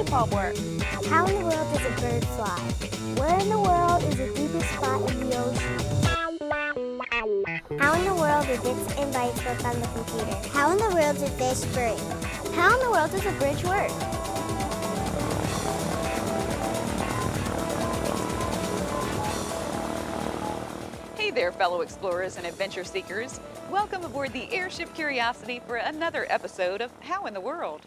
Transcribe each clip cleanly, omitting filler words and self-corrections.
light bulb work? How in the world does a bird fly? Where in the world is the deepest spot in the ocean? How in the world do bits and bytes work on the computer? How in the world do fish breathe? How in the world does a bridge work? Hey there, fellow explorers and adventure seekers. Welcome aboard the Airship Curiosity for another episode of How in the World.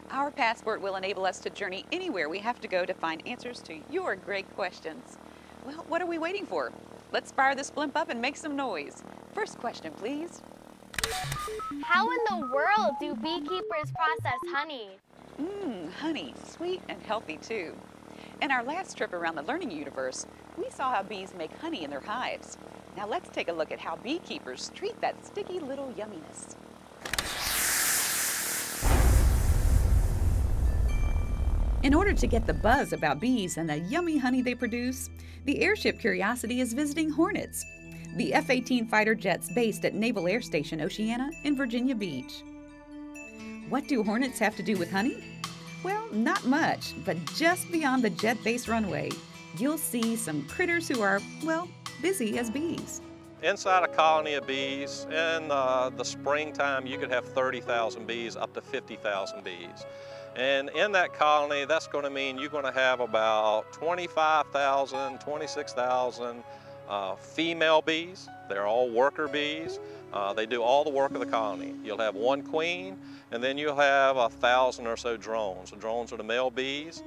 Our passport will enable us to journey anywhere we have to go to find answers to your great questions. Well, what are we waiting for? Let's fire this blimp up and make some noise. First question, please. How in the world do beekeepers process honey? Honey, sweet and healthy too. In our last trip around the learning universe, we saw how bees make honey in their hives. Now let's take a look at how beekeepers treat that sticky little yumminess. In order to get the buzz about bees and the yummy honey they produce, the Airship Curiosity is visiting Hornets, the F-18 fighter jets based at Naval Air Station Oceana in Virginia Beach. What do Hornets have to do with honey? Well, not much, but just beyond the jet base runway, you'll see some critters who are, well, busy as bees. Inside a colony of bees, in the springtime, you could have 30,000 bees, up to 50,000 bees. And in that colony, that's going to mean you're going to have about 25,000, 26,000 female bees. They're all worker bees. They do all the work of the colony. You'll have one queen, and then you'll have 1,000 or so drones. The drones are the male bees,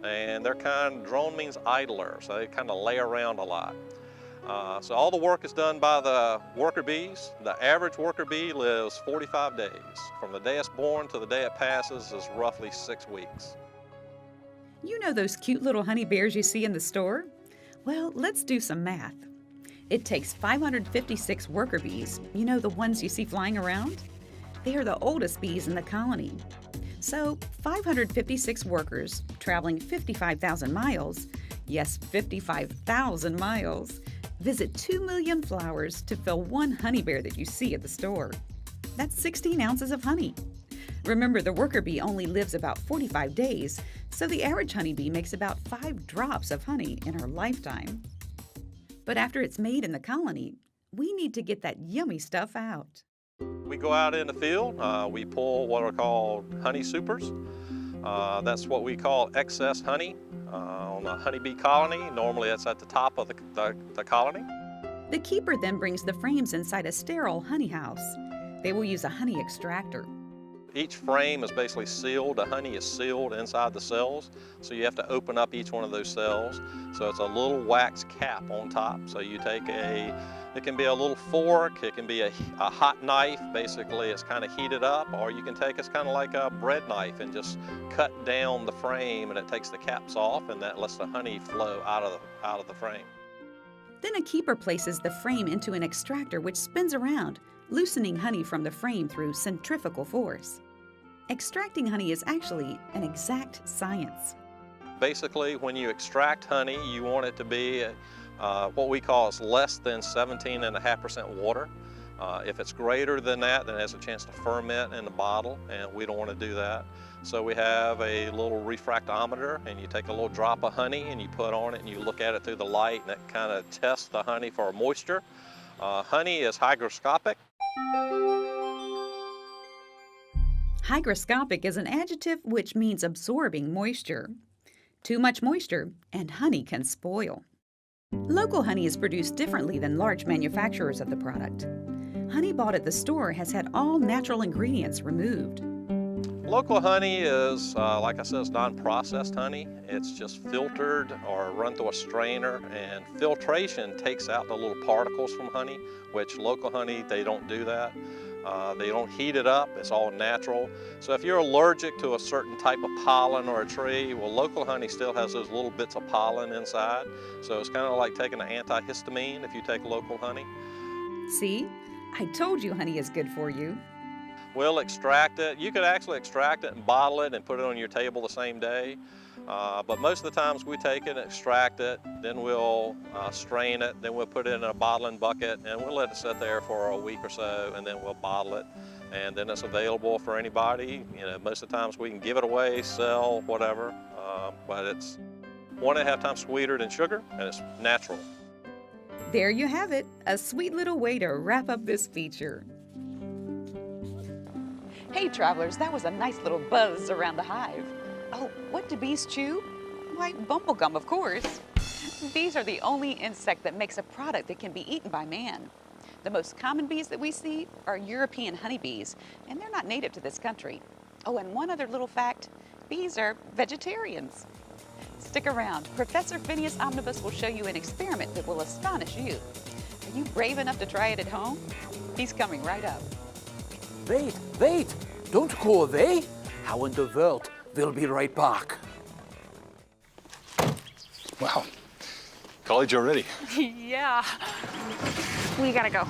and drone means idler, so they kind of lay around a lot. So all the work is done by the worker bees. The average worker bee lives 45 days. From the day it's born to the day it passes is roughly 6 weeks. You know those cute little honey bears you see in the store? Well, let's do some math. It takes 556 worker bees, you know, the ones you see flying around? They are the oldest bees in the colony. So 556 workers traveling 55,000 miles, yes, 55,000 miles, visit 2 million flowers to fill one honey bear that you see at the store. That's 16 ounces of honey. Remember, the worker bee only lives about 45 days, so the average honeybee makes about 5 drops of honey in her lifetime. But after it's made in the colony, we need to get that yummy stuff out. We go out in the field, we pull what are called honey supers. That's what we call excess honey. On a honeybee colony, normally that's at the top of the colony. The keeper then brings the frames inside a sterile honey house. They will use a honey extractor. Each frame is basically sealed. The honey is sealed inside the cells, so you have to open up each one of those cells. So it's a little wax cap on top. So you take it can be a little fork, it can be a hot knife, basically it's kind of heated up, or you can take it's kind of like a bread knife and just cut down the frame, and it takes the caps off, and that lets the honey flow out of the frame. Then a keeper places the frame into an extractor which spins around, loosening honey from the frame through centrifugal force. Extracting honey is actually an exact science. Basically, when you extract honey, you want it to be what we call is less than 17.5% water. If it's greater than that, then it has a chance to ferment in the bottle, and we don't want to do that. So we have a little refractometer, and you take a little drop of honey and you put on it and you look at it through the light, and it kind of tests the honey for moisture. Honey is hygroscopic. Hygroscopic is an adjective which means absorbing moisture. Too much moisture and honey can spoil. Local honey is produced differently than large manufacturers of the product. Honey bought at the store has had all natural ingredients removed. Local honey is, like I said, it's non-processed honey. It's just filtered or run through a strainer, and filtration takes out the little particles from honey, which local honey, they don't do that. They don't heat it up, it's all natural. So if you're allergic to a certain type of pollen or a tree, well, local honey still has those little bits of pollen inside. So it's kind of like taking an antihistamine if you take local honey. See, I told you honey is good for you. We'll extract it. You could actually extract it and bottle it and put it on your table the same day. But most of the times we take it and extract it, then we'll strain it, then we'll put it in a bottling bucket, and we'll let it sit there for a week or so, and then we'll bottle it. And then it's available for anybody. You know, most of the times we can give it away, sell, whatever. But it's 1.5 times sweeter than sugar, and it's natural. There you have it, a sweet little way to wrap up this feature. Hey travelers, that was a nice little buzz around the hive. Oh, what do bees chew? Why, bumblegum, of course. Bees are the only insect that makes a product that can be eaten by man. The most common bees that we see are European honeybees, and they're not native to this country. Oh, and one other little fact, bees are vegetarians. Stick around. Professor Phineas Omnibus will show you an experiment that will astonish you. Are you brave enough to try it at home? He's coming right up. Wait, don't go away. How in the world? We'll be right back. Wow, college already. Yeah. We gotta go.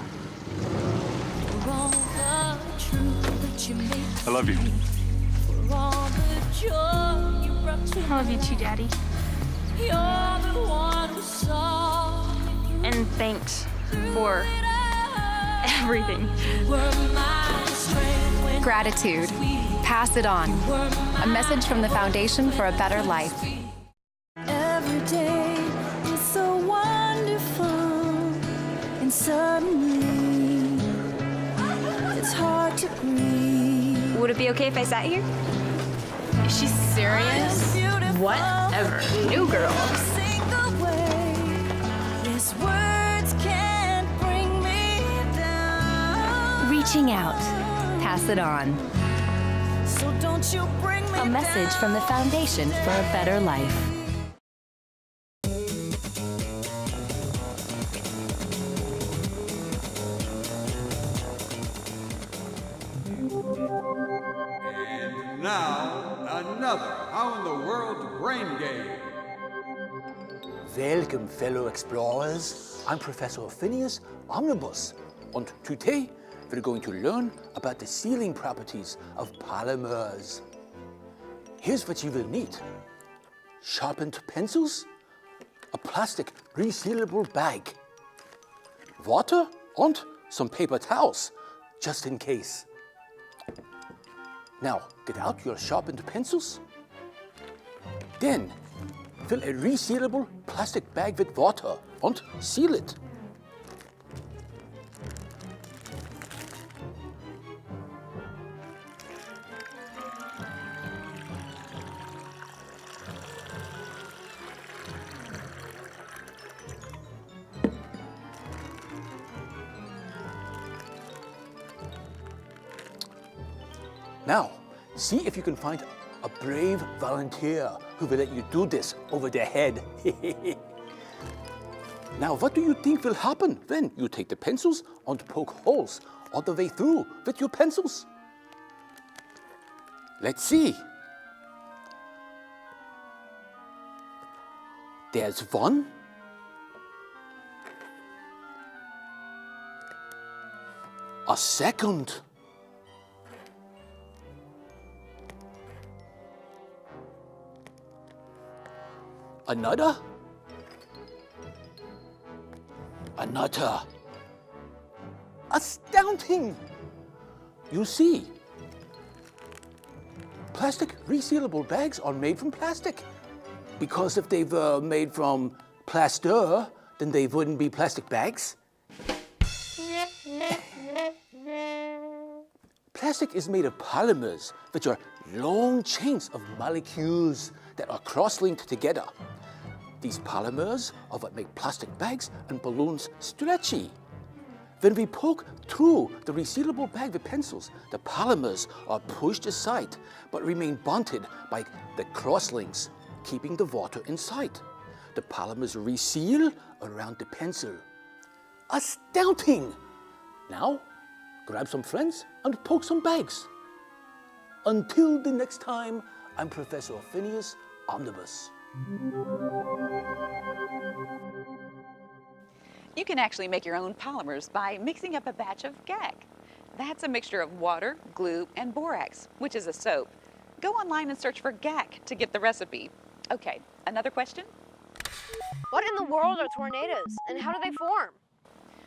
I love you. I love you too, Daddy. And thanks for everything. Gratitude. Pass it on. A message from the Foundation for a Better Life. Every day is so wonderful, and suddenly it's hard to breathe. Would it be okay if I sat here? Is she serious? Whatever. New girl. Sing away. Yes, words can't bring me down. Reaching out. Pass it on. So don't you bring me A message from the Foundation for a Better Life. And now, another How in the World brain game. Welcome, fellow explorers. I'm Professor Phineas Omnibus, and today we're going to learn about the sealing properties of polymers. Here's what you will need: sharpened pencils, a plastic resealable bag, water, and some paper towels, just in case. Now, get out your sharpened pencils. Then, fill a resealable plastic bag with water and seal it. Now, see if you can find a brave volunteer who will let you do this over their head. Now, what do you think will happen when you take the pencils and poke holes all the way through with your pencils? Let's see. There's one. A second. Another. Another. Astounding! You see, plastic resealable bags are made from plastic. Because if they were made from plaster, then they wouldn't be plastic bags. Plastic is made of polymers, which are long chains of molecules that are cross-linked together. These polymers are what make plastic bags and balloons stretchy. When we poke through the resealable bag with pencils, the polymers are pushed aside but remain bonded by the cross-links, keeping the water inside. The polymers reseal around the pencil. Astounding! Now, grab some friends and poke some bags. Until the next time, I'm Professor Phineas Omnibus. You can actually make your own polymers by mixing up a batch of GAG. That's a mixture of water, glue, and borax, which is a soap. Go online and search for GAC to get the recipe. Okay, another question? What in the world are tornadoes, and how do they form?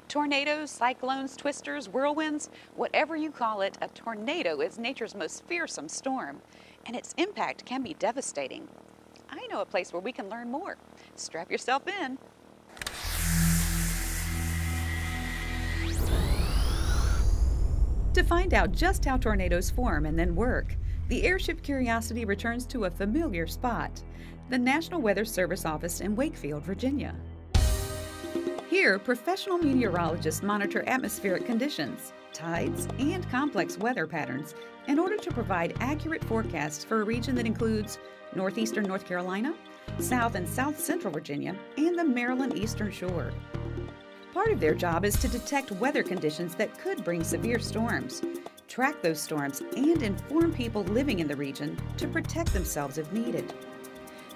Tornadoes, cyclones, twisters, whirlwinds, whatever you call it, a tornado is nature's most fearsome storm, and its impact can be devastating. I know a place where we can learn more. Strap yourself in. To find out just how tornadoes form and then work, the airship Curiosity returns to a familiar spot, the National Weather Service office in Wakefield, Virginia. Here, professional meteorologists monitor atmospheric conditions, tides, and complex weather patterns in order to provide accurate forecasts for a region that includes northeastern North Carolina, south and south-central Virginia, and the Maryland Eastern Shore. Part of their job is to detect weather conditions that could bring severe storms, track those storms, and inform people living in the region to protect themselves if needed.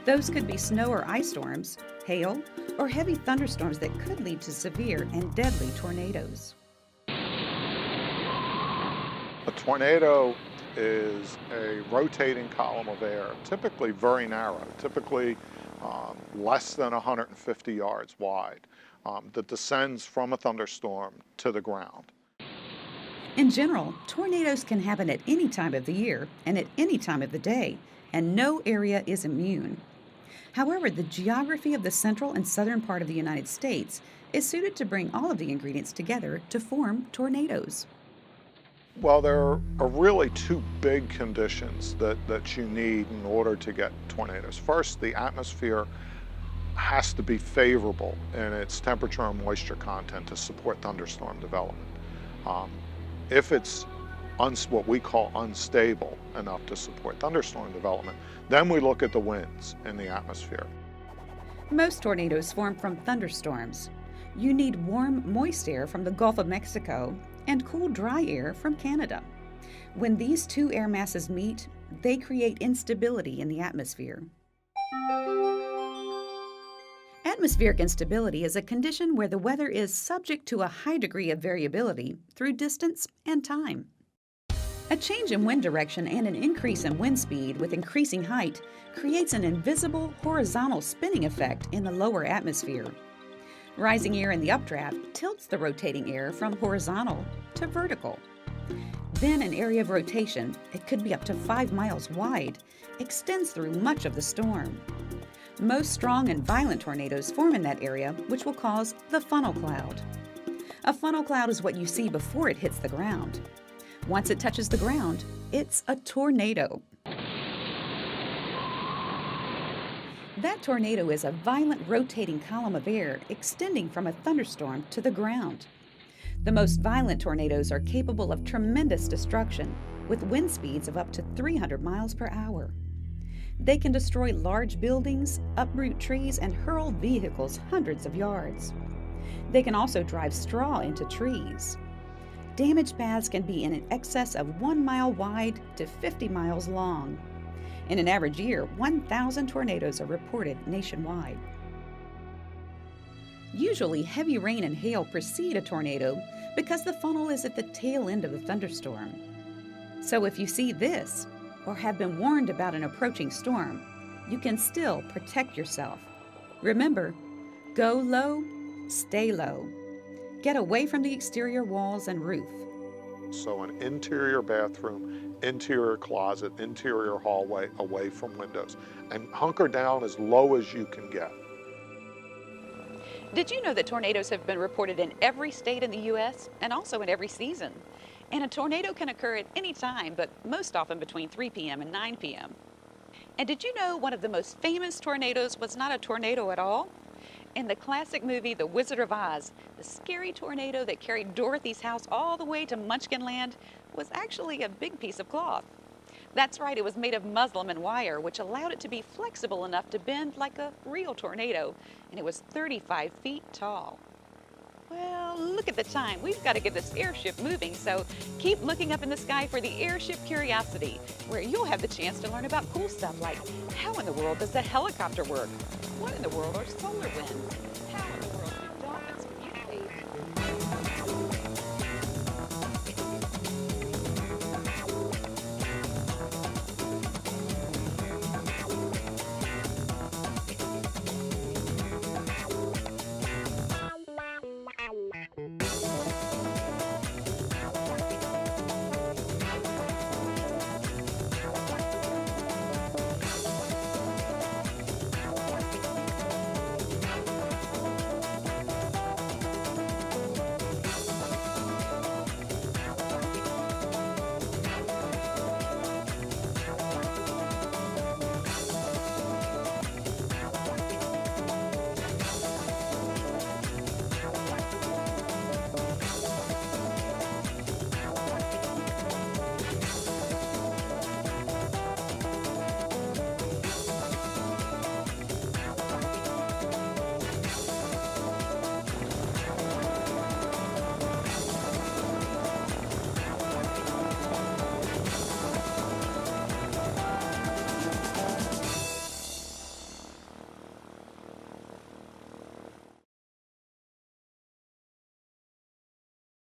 Those could be snow or ice storms, hail, or heavy thunderstorms that could lead to severe and deadly tornadoes. A tornado is a rotating column of air, typically very narrow, typically less than 150 yards wide, that descends from a thunderstorm to the ground. In general, tornadoes can happen at any time of the year and at any time of the day, and no area is immune. However, the geography of the central and southern part of the United States is suited to bring all of the ingredients together to form tornadoes. Well, there are really two big conditions that you need in order to get tornadoes. First, the atmosphere has to be favorable in its temperature and moisture content to support thunderstorm development. If it's what we call unstable enough to support thunderstorm development, then we look at the winds in the atmosphere. Most tornadoes form from thunderstorms. You need warm, moist air from the Gulf of Mexico and cool, dry air from Canada. When these two air masses meet, they create instability in the atmosphere. Atmospheric instability is a condition where the weather is subject to a high degree of variability through distance and time. A change in wind direction and an increase in wind speed with increasing height creates an invisible horizontal spinning effect in the lower atmosphere. Rising air in the updraft tilts the rotating air from horizontal to vertical. Then an area of rotation, it could be up to 5 miles wide, extends through much of the storm. Most strong and violent tornadoes form in that area, which will cause the funnel cloud. A funnel cloud is what you see before it hits the ground. Once it touches the ground, it's a tornado. That tornado is a violent rotating column of air extending from a thunderstorm to the ground. The most violent tornadoes are capable of tremendous destruction, with wind speeds of up to 300 miles per hour. They can destroy large buildings, uproot trees, and hurl vehicles hundreds of yards. They can also drive straw into trees. Damaged paths can be in excess of 1 mile wide to 50 miles long. In an average year, 1,000 tornadoes are reported nationwide. Usually, heavy rain and hail precede a tornado because the funnel is at the tail end of the thunderstorm. So if you see this, or have been warned about an approaching storm, you can still protect yourself. Remember, go low, stay low. Get away from the exterior walls and roof. So an interior bathroom, interior closet, interior hallway away from windows, and hunker down as low as you can get. Did you know that tornadoes have been reported in every state in the U.S. and also in every season? And a tornado can occur at any time, but most often between 3 p.m. and 9 p.m. And did you know one of the most famous tornadoes was not a tornado at all? In the classic movie The Wizard of Oz, the scary tornado that carried Dorothy's house all the way to Munchkinland was actually a big piece of cloth. That's right, it was made of muslin and wire, which allowed it to be flexible enough to bend like a real tornado, and it was 35 feet tall. Well, look at the time. We've got to get this airship moving, so keep looking up in the sky for the airship Curiosity, where you'll have the chance to learn about cool stuff like how in the world does a helicopter work? What in the world are solar winds?